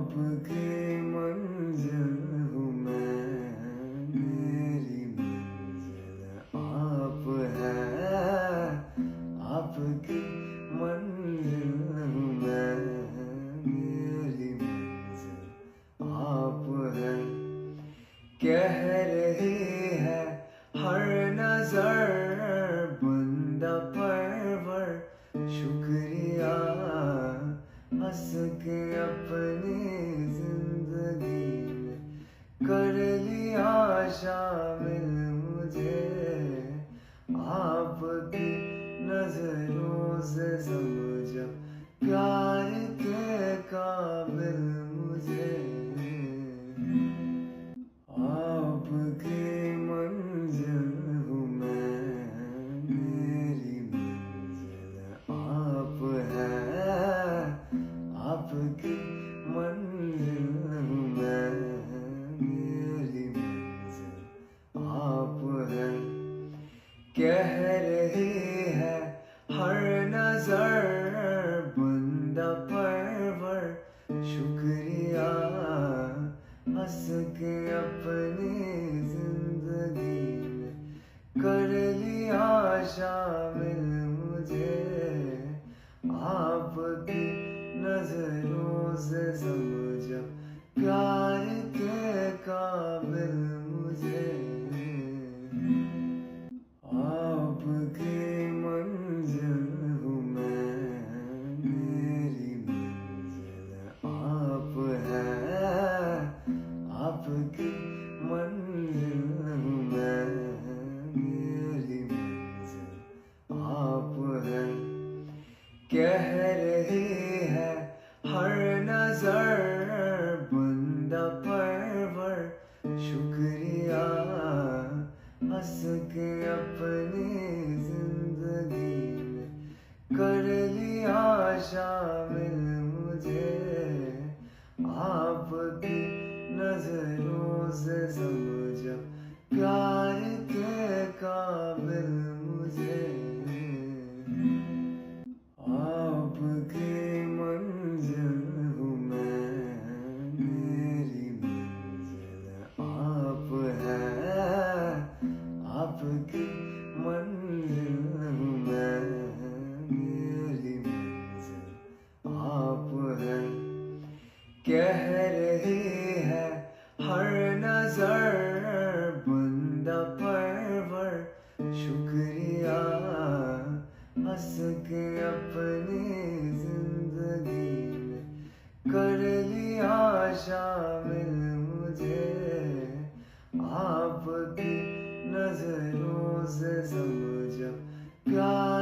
आपकी मंजिल हूँ मैं, मेरी मंजिल आप है। आपकी मंजिल हूँ मैं, मेरी मंजिल आप है। कह रही है हर नजर बंदा परवर शुक्रिया, हंस के अपनी जिंदगी में कर लिया शामिल मुझे। आपकी नजरों से समझा प्यार के काबिल मुझे। आपकी मंजिल हूँ मैं, मेरी मंजिल आप है। आपकी मंजिल हूँ मैं, मेरी मंजिल आप है। कह रही है हर नजर बंदा परवर शुक्रिया, हंस के अपनी जिंदगी में कर लिया शामिल मुझे। आपकी नजरों से समझा प्यार के काबिल मुझे। आपकी मंजिल हूँ मैं, मेरी मंजिल आप है। आपकी मंजिल हूँ मैं, मेरी मंजिल आप है। कह रही है हर नजर बंदा परवर शुक्रिया, हंस के अपनी जिंदगी में कर लिया शामिल मुझे। आपकी नजरों से समझा प्यार के काबिल मुझे। आपकी मंजिल हूँ मैं, मेरी मंजिल आप है। आपकी मंजिल हूँ मैं, मेरी मंजिल आप है। कह रही है हर नजर बंदा परवर शुक्रिया, हंस के अपनी जिंदगी में कर लिया शामिल मुझे। आपकी नजरों से समझा प्यार